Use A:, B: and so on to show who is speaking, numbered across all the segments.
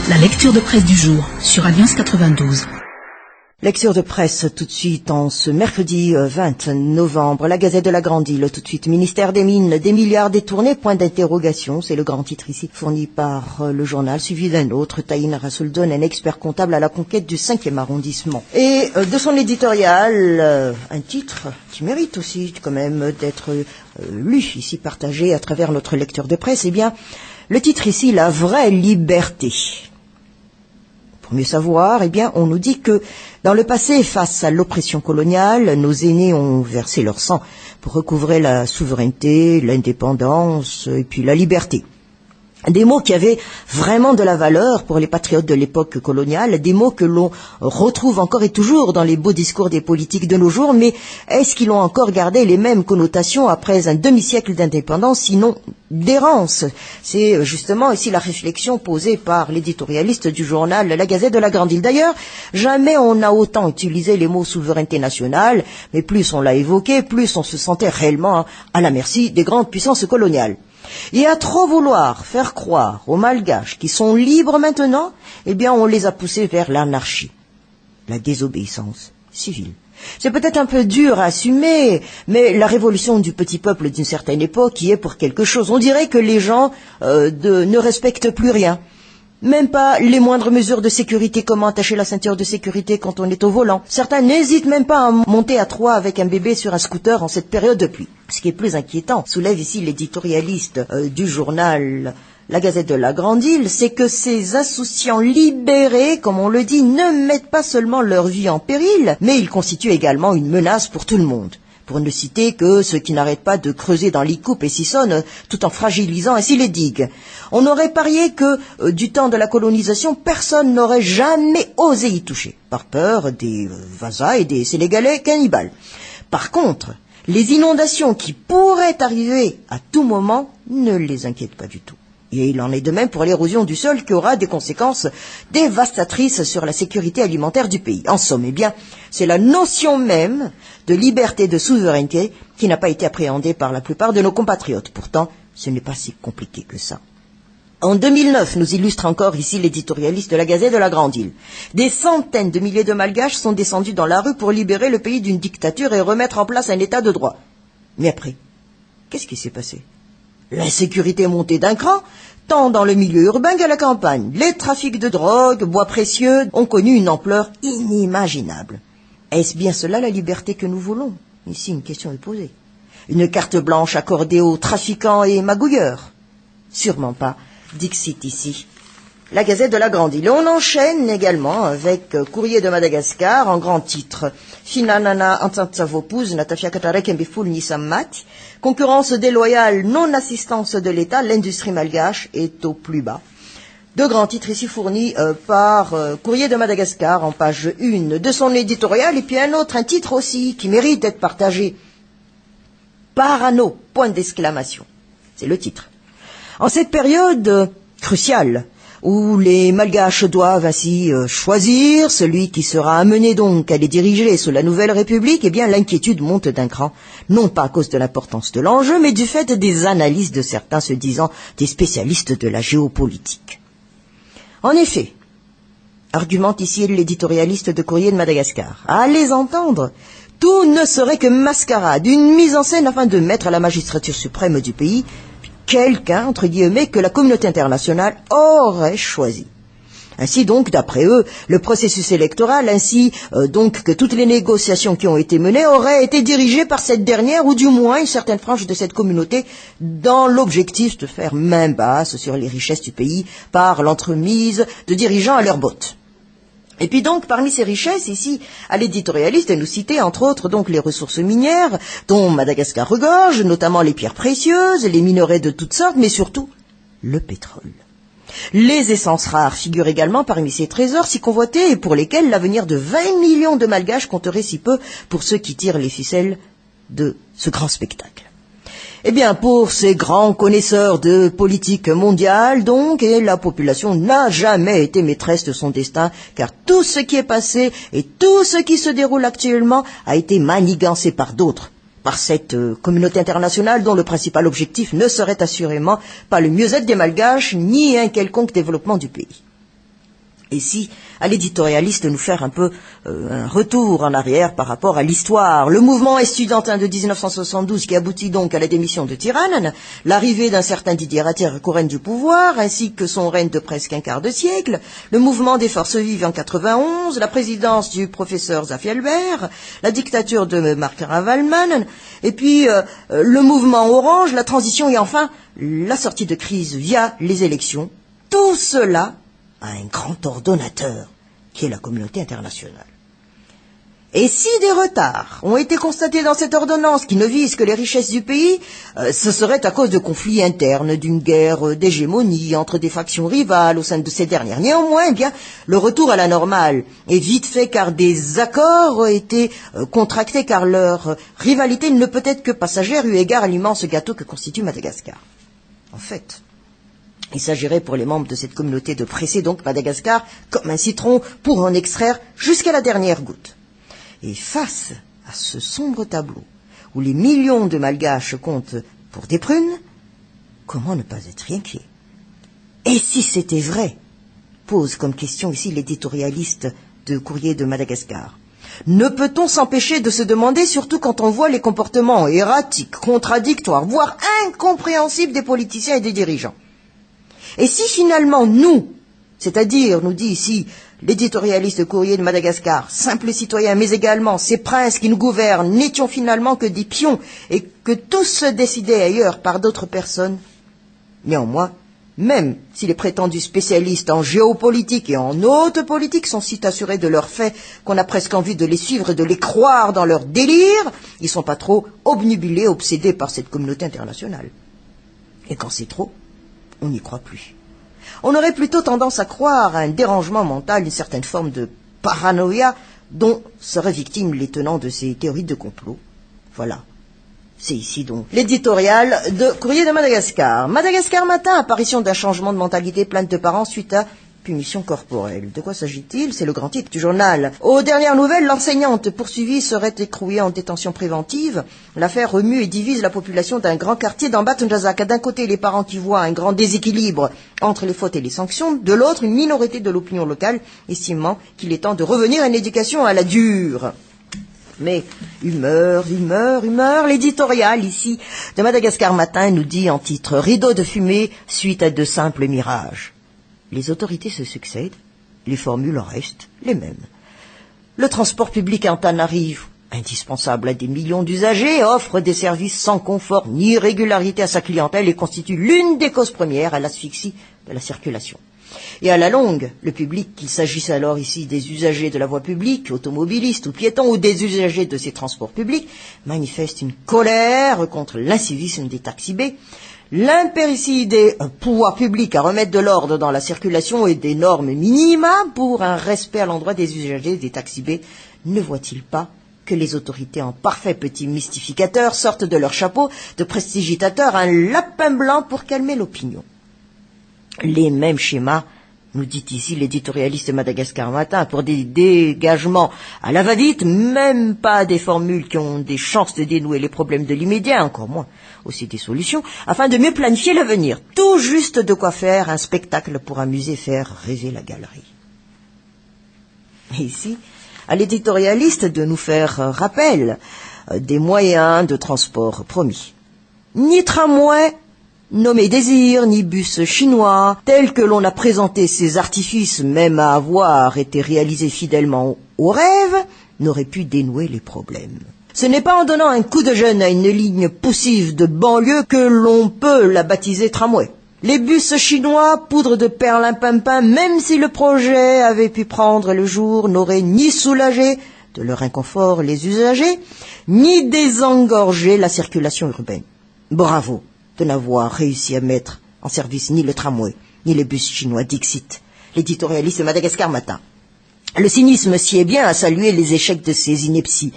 A: La lecture de presse du jour sur Alliance 92.
B: Lecture de presse tout de suite en ce mercredi 20 novembre. La Gazette de la Grande Île tout de suite. Ministère des Mines, des milliards détournés, point d'interrogation. C'est le grand titre ici fourni par le journal, suivi d'un autre. Taïn Rassouldoun, un expert comptable à la conquête du 5e arrondissement. Et de son éditorial, un titre qui mérite aussi quand même d'être lu ici, partagé à travers notre lecteur de presse. Eh bien, le titre ici, La vraie liberté. Pour mieux savoir, eh bien, on nous dit que dans le passé, face à l'oppression coloniale, nos aînés ont versé leur sang pour recouvrer la souveraineté, l'indépendance et puis la liberté. Des mots qui avaient vraiment de la valeur pour les patriotes de l'époque coloniale, des mots que l'on retrouve encore et toujours dans les beaux discours des politiques de nos jours, mais est-ce qu'ils ont encore gardé les mêmes connotations après un demi-siècle d'indépendance, sinon d'errance? C'est justement ici la réflexion posée par l'éditorialiste du journal La Gazette de la Grande Île. D'ailleurs, jamais on n'a autant utilisé les mots souveraineté nationale, mais plus on l'a évoqué, plus on se sentait réellement à la merci des grandes puissances coloniales. Et à trop vouloir faire croire aux Malgaches qui sont libres maintenant, eh bien on les a poussés vers l'anarchie, la désobéissance civile. C'est peut-être un peu dur à assumer, mais la révolution du petit peuple d'une certaine époque y est pour quelque chose. On dirait que les gens ne respectent plus rien. Même pas les moindres mesures de sécurité, comment attacher la ceinture de sécurité quand on est au volant. Certains n'hésitent même pas à monter à trois avec un bébé sur un scooter en cette période de pluie. Ce qui est plus inquiétant, soulève ici l'éditorialiste du journal La Gazette de la Grande Île, c'est que ces insouciants libérés, comme on le dit, ne mettent pas seulement leur vie en péril, mais ils constituent également une menace pour tout le monde. Pour ne citer que ceux qui n'arrêtent pas de creuser dans les coupes et sissonnent, tout en fragilisant ainsi les digues. On aurait parié que, du temps de la colonisation, personne n'aurait jamais osé y toucher, par peur des Vasas et des Sénégalais cannibales. Par contre, les inondations qui pourraient arriver à tout moment ne les inquiètent pas du tout. Et il en est de même pour l'érosion du sol qui aura des conséquences dévastatrices sur la sécurité alimentaire du pays. En somme, eh bien, c'est la notion même de liberté et de souveraineté qui n'a pas été appréhendée par la plupart de nos compatriotes. Pourtant, ce n'est pas si compliqué que ça. En 2009, nous illustre encore ici l'éditorialiste de la Gazette de la Grande Île. Des centaines de milliers de Malgaches sont descendus dans la rue pour libérer le pays d'une dictature et remettre en place un état de droit. Mais après, qu'est-ce qui s'est passé? L'insécurité est montée d'un cran, tant dans le milieu urbain qu'à la campagne. Les trafics de drogue, bois précieux ont connu une ampleur inimaginable. Est-ce bien cela la liberté que nous voulons? Ici, une question est posée. Une carte blanche accordée aux trafiquants et magouilleurs? Sûrement pas. Dixit ici la Gazette de la Grande Île. On enchaîne également avec Courrier de Madagascar en grand titre. Finanana Antantsavopuz Natafia Katarek Mbiful Nisamat. Concurrence déloyale, non-assistance de l'État, l'industrie malgache est au plus bas. Deux grands titres ici fournis par Courrier de Madagascar en page 1 de son éditorial, et puis un titre aussi qui mérite d'être partagé. Parano, point d'exclamation. C'est le titre. En cette période cruciale, où les Malgaches doivent ainsi choisir celui qui sera amené donc à les diriger sous la nouvelle République, eh bien l'inquiétude monte d'un cran, non pas à cause de l'importance de l'enjeu, mais du fait des analyses de certains se disant des spécialistes de la géopolitique. En effet, argumente ici l'éditorialiste de Courrier de Madagascar, à les entendre, tout ne serait que mascarade, une mise en scène afin de mettre à la magistrature suprême du pays quelqu'un, entre guillemets, que la communauté internationale aurait choisi. Ainsi donc, d'après eux, le processus électoral, ainsi donc que toutes les négociations qui ont été menées, auraient été dirigées par cette dernière, ou du moins une certaine frange de cette communauté, dans l'objectif de faire main basse sur les richesses du pays par l'entremise de dirigeants à leurs bottes. Et puis donc, parmi ces richesses, ici, à l'éditorialiste, nous citer, entre autres, donc, les ressources minières, dont Madagascar regorge, notamment les pierres précieuses, les minerais de toutes sortes, mais surtout, le pétrole. Les essences rares figurent également parmi ces trésors si convoités et pour lesquels l'avenir de 20 millions de Malgaches compterait si peu pour ceux qui tirent les ficelles de ce grand spectacle. Eh bien, pour ces grands connaisseurs de politique mondiale, donc, et la population n'a jamais été maîtresse de son destin, car tout ce qui est passé et tout ce qui se déroule actuellement a été manigancé par d'autres, par cette communauté internationale dont le principal objectif ne serait assurément pas le mieux-être des Malgaches, ni un quelconque développement du pays. Et si, à l'éditorialiste, nous faire un peu un retour en arrière par rapport à l'histoire. Le mouvement estudiantin de 1972 qui aboutit donc à la démission de Tirana, l'arrivée d'un certain Didier Ratier au règne du pouvoir, ainsi que son règne de presque un quart de siècle, le mouvement des forces vives en 91, la présidence du professeur Zaffielbert, la dictature de Marc Ravalman, et puis le mouvement orange, la transition et enfin la sortie de crise via les élections. Tout cela à un grand ordonnateur, qui est la communauté internationale. Et si des retards ont été constatés dans cette ordonnance qui ne vise que les richesses du pays, ce serait à cause de conflits internes, d'une guerre d'hégémonie entre des factions rivales au sein de ces dernières. Néanmoins, eh bien, le retour à la normale est vite fait car des accords ont été contractés car leur rivalité ne peut être que passagère eu égard à l'immense gâteau que constitue Madagascar. En fait, il s'agirait pour les membres de cette communauté de presser donc Madagascar comme un citron pour en extraire jusqu'à la dernière goutte. Et face à ce sombre tableau où les millions de Malgaches comptent pour des prunes, comment ne pas être inquiet? Et si c'était vrai, pose comme question ici l'éditorialiste de Courrier de Madagascar. Ne peut-on s'empêcher de se demander, surtout quand on voit les comportements erratiques, contradictoires, voire incompréhensibles des politiciens et des dirigeants? Et si finalement nous, c'est-à-dire, nous dit ici l'éditorialiste Courrier de Madagascar, simples citoyens, mais également ces princes qui nous gouvernent, n'étions finalement que des pions et que tout se décidait ailleurs par d'autres personnes? Néanmoins, même si les prétendus spécialistes en géopolitique et en haute politique sont si assurés de leurs faits qu'on a presque envie de les suivre et de les croire dans leur délire, ils ne sont pas trop obnubilés, obsédés par cette communauté internationale. Et quand c'est trop, on n'y croit plus. On aurait plutôt tendance à croire à un dérangement mental, une certaine forme de paranoïa dont seraient victimes les tenants de ces théories de complot. Voilà. C'est ici donc l'éditorial de Courrier de Madagascar. Madagascar Matin, apparition d'un changement de mentalité, plainte de parents suite à punition corporelle. De quoi s'agit-il? C'est le grand titre du journal. Aux dernières nouvelles, l'enseignante poursuivie serait écrouée en détention préventive. L'affaire remue et divise la population d'un grand quartier d'Ambatondjazaka. D'un côté, les parents qui voient un grand déséquilibre entre les fautes et les sanctions. De l'autre, une minorité de l'opinion locale estimant qu'il est temps de revenir à une éducation à la dure. Mais humeur, l'éditorial ici de Madagascar Matin nous dit en titre « Rideau de fumée suite à de simples mirages ». Les autorités se succèdent, les formules restent les mêmes. Le transport public en Tanarive, indispensable à des millions d'usagers, offre des services sans confort ni régularité à sa clientèle et constitue l'une des causes premières à l'asphyxie de la circulation. Et à la longue, le public, qu'il s'agisse alors ici des usagers de la voie publique, automobilistes ou piétons, ou des usagers de ces transports publics, manifeste une colère contre l'incivisme des taxis B, l'impéritie des pouvoirs publics à remettre de l'ordre dans la circulation et des normes minima pour un respect à l'endroit des usagers des taxis B. Ne voit-il pas que les autorités en parfait petit mystificateur sortent de leur chapeau de prestigitateurs un lapin blanc pour calmer l'opinion? Les mêmes schémas, nous dit ici l'éditorialiste Madagascar Matin, pour des dégagements à la va-vite, même pas des formules qui ont des chances de dénouer les problèmes de l'immédiat, encore moins aussi des solutions, afin de mieux planifier l'avenir. Tout juste de quoi faire un spectacle pour amuser, faire rêver la galerie. Et ici, à l'éditorialiste de nous faire rappel des moyens de transport promis. Ni tramway, nommé désir, ni bus chinois, tel que l'on a présenté ces artifices, même à avoir été réalisés fidèlement au rêve, n'aurait pu dénouer les problèmes. Ce n'est pas en donnant un coup de jeune à une ligne poussive de banlieue que l'on peut la baptiser tramway. Les bus chinois, poudre de perlimpinpin, même si le projet avait pu prendre le jour, n'aurait ni soulagé de leur inconfort les usagers, ni désengorgé la circulation urbaine. Bravo de n'avoir réussi à mettre en service ni le tramway, ni les bus chinois, dixit l'éditorialiste de Madagascar Matin. Le cynisme s'y est bien à saluer les échecs de ces inepties.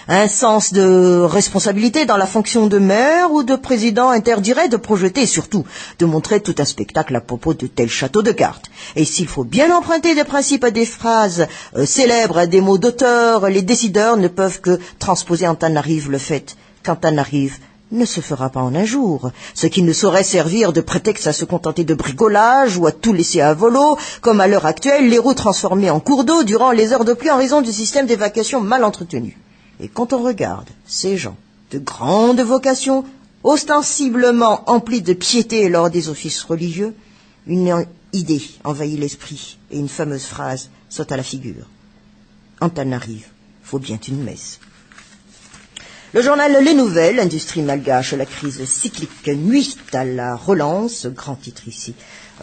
B: Un sens de responsabilité dans la fonction de maire ou de président interdirait de projeter et surtout de montrer tout un spectacle à propos de tel château de cartes. Et s'il faut bien emprunter des principes à des phrases célèbres, à des mots d'auteur, les décideurs ne peuvent que transposer en Tanarive le fait qu'en Tanarive, ne se fera pas en un jour, ce qui ne saurait servir de prétexte à se contenter de bricolage ou à tout laisser à volo, comme à l'heure actuelle les roues transformées en cours d'eau durant les heures de pluie en raison du système d'évacuation mal entretenu. Et quand on regarde ces gens de grande vocation, ostensiblement emplis de piété lors des offices religieux, une idée envahit l'esprit et une fameuse phrase saute à la figure. Antananarive, faut bien une messe. Le journal Les Nouvelles, industrie malgache, la crise cyclique nuit à la relance, grand titre ici,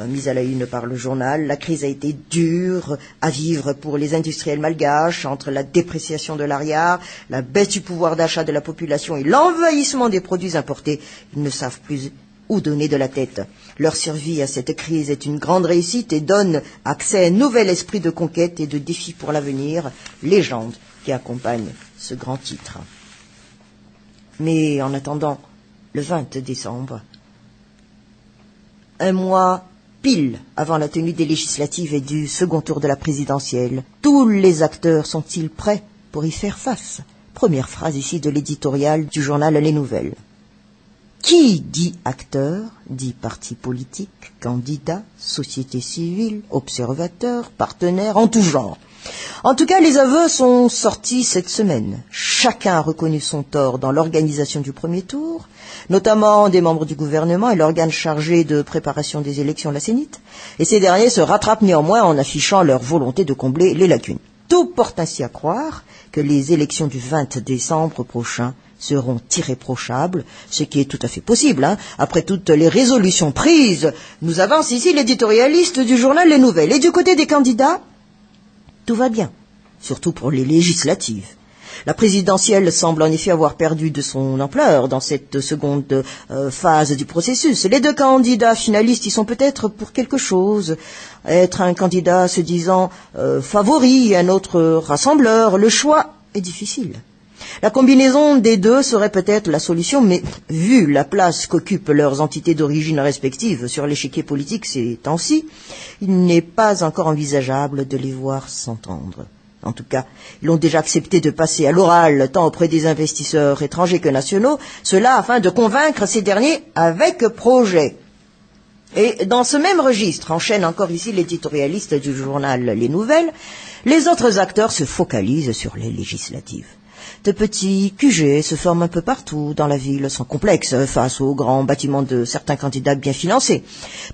B: mise à la une par le journal. La crise a été dure à vivre pour les industriels malgaches, entre la dépréciation de l'ariard, la baisse du pouvoir d'achat de la population et l'envahissement des produits importés. Ils ne savent plus où donner de la tête. Leur survie à cette crise est une grande réussite et donne accès à un nouvel esprit de conquête et de défi pour l'avenir, légende qui accompagne ce grand titre. Mais en attendant, le 20 décembre, un mois pile avant la tenue des législatives et du second tour de la présidentielle, tous les acteurs sont-ils prêts pour y faire face? Première phrase ici de l'éditorial du journal Les Nouvelles. Qui dit acteur, dit parti politique, candidat, société civile, observateur, partenaire, en tout genre. En tout cas, les aveux sont sortis cette semaine. Chacun a reconnu son tort dans l'organisation du premier tour, notamment des membres du gouvernement et l'organe chargé de préparation des élections, la Sénite, et ces derniers se rattrapent néanmoins en affichant leur volonté de combler les lacunes. Tout porte ainsi à croire que les élections du 20 décembre prochain seront irréprochables, ce qui est tout à fait possible. Après toutes les résolutions prises, nous avance ici l'éditorialiste du journal Les Nouvelles. Et du côté des candidats, tout va bien, surtout pour les législatives. La présidentielle semble en effet avoir perdu de son ampleur dans cette seconde phase du processus. Les deux candidats finalistes y sont peut-être pour quelque chose. Être un candidat se disant favori, un autre rassembleur, le choix est difficile. La combinaison des deux serait peut-être la solution, mais vu la place qu'occupent leurs entités d'origine respectives sur l'échiquier politique ces temps-ci, il n'est pas encore envisageable de les voir s'entendre. En tout cas, ils ont déjà accepté de passer à l'oral tant auprès des investisseurs étrangers que nationaux, cela afin de convaincre ces derniers avec projet. Et dans ce même registre, enchaîne encore ici l'éditorialiste du journal Les Nouvelles, les autres acteurs se focalisent sur les législatives. De petits QG se forment un peu partout dans la ville, sans complexe, face aux grands bâtiments de certains candidats bien financés.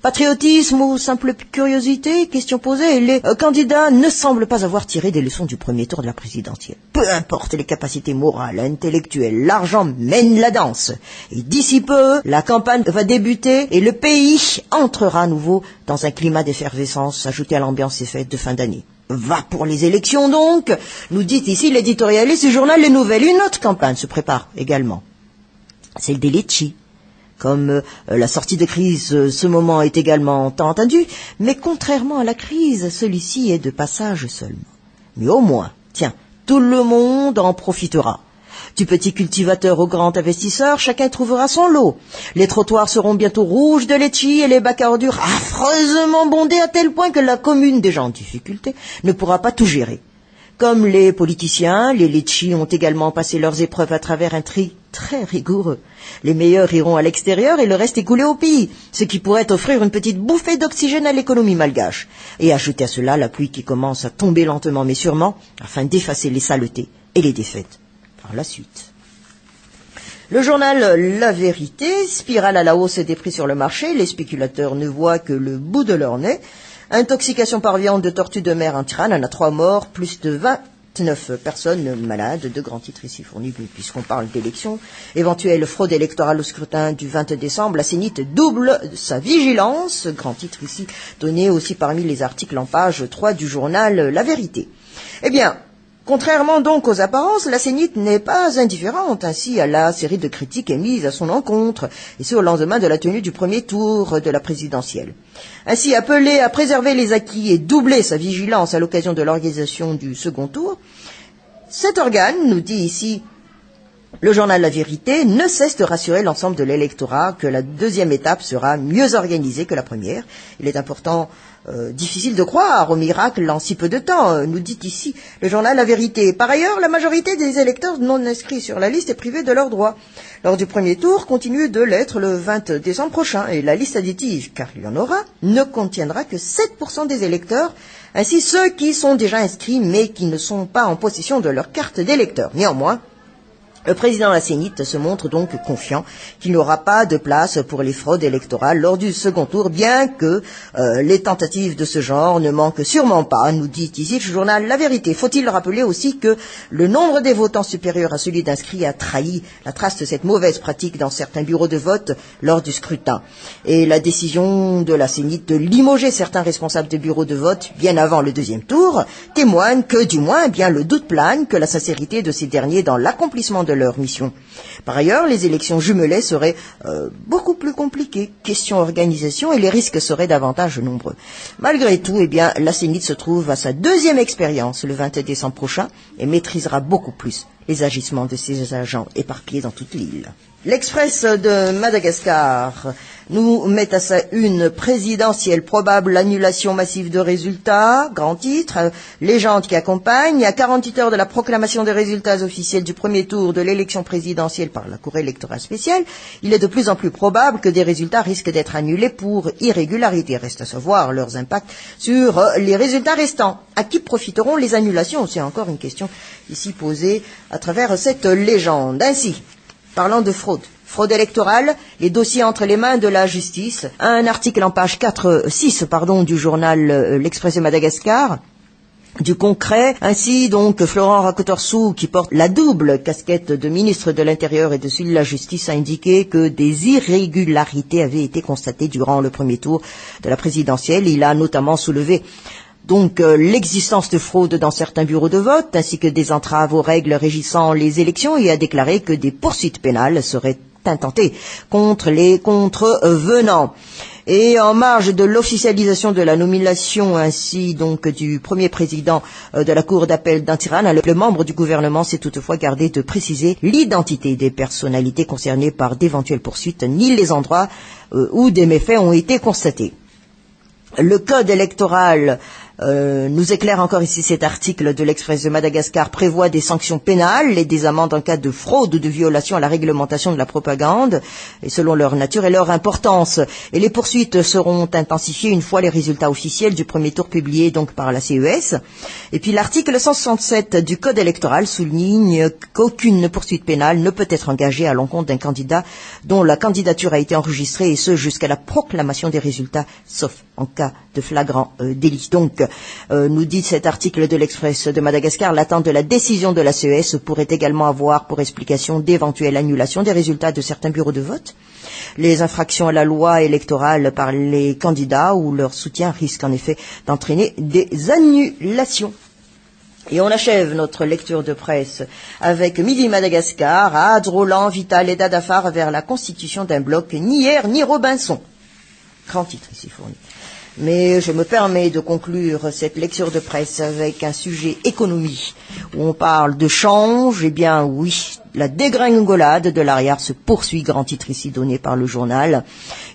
B: Patriotisme ou simple curiosité, question posée, les candidats ne semblent pas avoir tiré des leçons du premier tour de la présidentielle. Peu importe les capacités morales, intellectuelles, l'argent mène la danse. Et d'ici peu, la campagne va débuter et le pays entrera à nouveau dans un climat d'effervescence ajouté à l'ambiance des fêtes de fin d'année. Va pour les élections donc, nous dit ici l'éditorialiste du journal Les Nouvelles. Une autre campagne se prépare également, celle des litchis. Comme la sortie de crise, ce moment est également tant attendu, mais contrairement à la crise, celui-ci est de passage seulement. Mais au moins, tiens, tout le monde en profitera. Du petit cultivateur au grand investisseur, chacun trouvera son lot. Les trottoirs seront bientôt rouges de litchis et les bacs à ordures affreusement bondés à tel point que la commune déjà en difficulté ne pourra pas tout gérer. Comme les politiciens, les litchis ont également passé leurs épreuves à travers un tri très rigoureux. Les meilleurs iront à l'extérieur et le reste est coulé au pays, ce qui pourrait offrir une petite bouffée d'oxygène à l'économie malgache. Et ajouter à cela la pluie qui commence à tomber lentement mais sûrement, afin d'effacer les saletés et les défaites. Par la suite. Le journal La Vérité spirale à la hausse des prix sur le marché. Les spéculateurs ne voient que le bout de leur nez. Intoxication par viande de tortue de mer en Tirane, on a 3 morts, plus de 29 personnes malades. De grands titres ici fournis puisqu'on parle d'élections. Éventuelle fraude électorale au scrutin du 20 décembre. La Sénite double sa vigilance. Grand titre ici donné aussi parmi les articles en page 3 du journal La Vérité. Eh bien, contrairement donc aux apparences, la Sénite n'est pas indifférente ainsi à la série de critiques émises à son encontre, et ce au lendemain de la tenue du premier tour de la présidentielle. Ainsi appelé à préserver les acquis et doubler sa vigilance à l'occasion de l'organisation du second tour, cet organe, nous dit ici Le journal La Vérité ne cesse de rassurer l'ensemble de l'électorat que la deuxième étape sera mieux organisée que la première. Il est important, difficile de croire au miracle en si peu de temps, nous dit ici le journal La Vérité. Par ailleurs, la majorité des électeurs non inscrits sur la liste est privée de leurs droits. Lors du premier tour, continue de l'être le 20 décembre prochain, et la liste additive, car il y en aura, ne contiendra que 7% des électeurs, ainsi ceux qui sont déjà inscrits mais qui ne sont pas en possession de leur carte d'électeur. Néanmoins, le président de la Sénite se montre donc confiant qu'il n'y aura pas de place pour les fraudes électorales lors du second tour, bien que les tentatives de ce genre ne manquent sûrement pas, nous dit ici le journal La Vérité. Faut-il rappeler aussi que le nombre des votants supérieur à celui d'inscrits a trahi la trace de cette mauvaise pratique dans certains bureaux de vote lors du scrutin. Et la décision de la Sénite de limoger certains responsables des bureaux de vote bien avant le deuxième tour témoigne que, du moins, le doute plane que la sincérité de ces derniers dans l'accomplissement de leur mission. Par ailleurs, les élections jumelées seraient beaucoup plus compliquées. Question organisation et les risques seraient davantage nombreux. Malgré tout, la Sénite se trouve à sa deuxième expérience le 20 décembre prochain et maîtrisera beaucoup plus les agissements de ses agents éparpillés dans toute l'île. L'Express de Madagascar nous met à sa une présidentielle, probable annulation massive de résultats, grand titre, légende qui accompagne, à 48 heures de la proclamation des résultats officiels du premier tour de l'élection présidentielle par la Cour électorale spéciale, il est de plus en plus probable que des résultats risquent d'être annulés pour irrégularité. Reste à savoir leurs impacts sur les résultats restants. À qui profiteront les annulations? C'est encore une question ici posée à travers cette légende. Ainsi, parlant de fraude électorale, les dossiers entre les mains de la justice. Un article en page 6 du journal L'Express de Madagascar, du concret. Ainsi, donc, Florent Rakotorsou, qui porte la double casquette de ministre de l'Intérieur et de celui de la Justice, a indiqué que des irrégularités avaient été constatées durant le premier tour de la présidentielle. Il a notamment soulevé l'existence de fraude dans certains bureaux de vote, ainsi que des entraves aux règles régissant les élections, et a déclaré que des poursuites pénales seraient intentées contre les contrevenants. Et en marge de l'officialisation de la nomination ainsi donc du premier président de la Cour d'appel d'Antirana, le membre du gouvernement s'est toutefois gardé de préciser l'identité des personnalités concernées par d'éventuelles poursuites, ni les endroits où des méfaits ont été constatés. Le code électoral nous éclaire encore ici cet article de l'Express de Madagascar, prévoit des sanctions pénales et des amendes en cas de fraude ou de violation à la réglementation de la propagande, et selon leur nature et leur importance. Et les poursuites seront intensifiées une fois les résultats officiels du premier tour publiés donc par la CES. Et puis l'article 167 du Code électoral souligne qu'aucune poursuite pénale ne peut être engagée à l'encontre d'un candidat dont la candidature a été enregistrée, et ce jusqu'à la proclamation des résultats, sauf en cas de flagrant délit. Donc, nous dit cet article de l'Express de Madagascar, l'attente de la décision de la CES pourrait également avoir pour explication d'éventuelles annulations des résultats de certains bureaux de vote. Les infractions à la loi électorale par les candidats ou leur soutien risquent en effet d'entraîner des annulations. Et on achève notre lecture de presse avec Midi Madagascar, Ad, Roland, Vital et Dadafar vers la constitution d'un bloc ni hier ni Robinson. Grand titre ici fourni. Mais je me permets de conclure cette lecture de presse avec un sujet économie, où on parle de change. Oui, la dégringolade de l'ariard se poursuit, grand titre ici donné par le journal.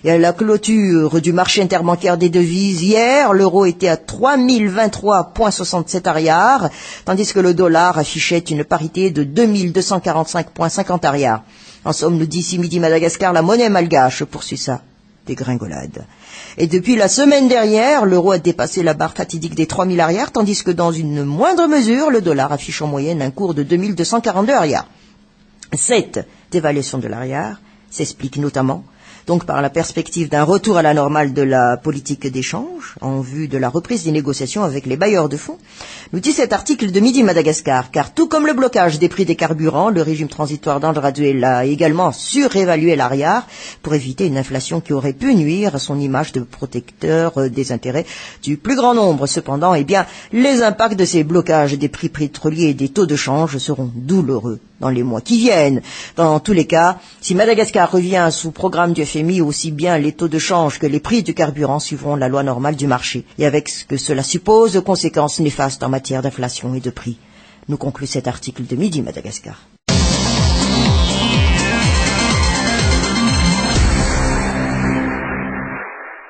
B: Et à la clôture du marché interbancaire des devises, hier, l'euro était à 3023,67 ariards, tandis que le dollar affichait une parité de 2245,50 ariards. En somme, nous dit ici Midi Madagascar, la monnaie malgache poursuit sa dégringolade. Et depuis la semaine dernière, l'euro a dépassé la barre fatidique des 3000 ariards, tandis que dans une moindre mesure, le dollar affiche en moyenne un cours de 2242 ariards. Cette dévaluation de l'ariard s'explique notamment donc par la perspective d'un retour à la normale de la politique d'échange en vue de la reprise des négociations avec les bailleurs de fonds, nous dit cet article de Midi Madagascar, car tout comme le blocage des prix des carburants, le régime transitoire d'Andradouel a également surévalué l'ariard pour éviter une inflation qui aurait pu nuire à son image de protecteur des intérêts du plus grand nombre. Cependant, les impacts de ces blocages des prix pétroliers et des taux de change seront douloureux dans les mois qui viennent. Dans tous les cas, si Madagascar revient sous programme du FMI, aussi bien les taux de change que les prix du carburant suivront la loi normale du marché, et avec ce que cela suppose de conséquences néfastes en matière d'inflation et de prix. Nous conclut cet article de Midi Madagascar.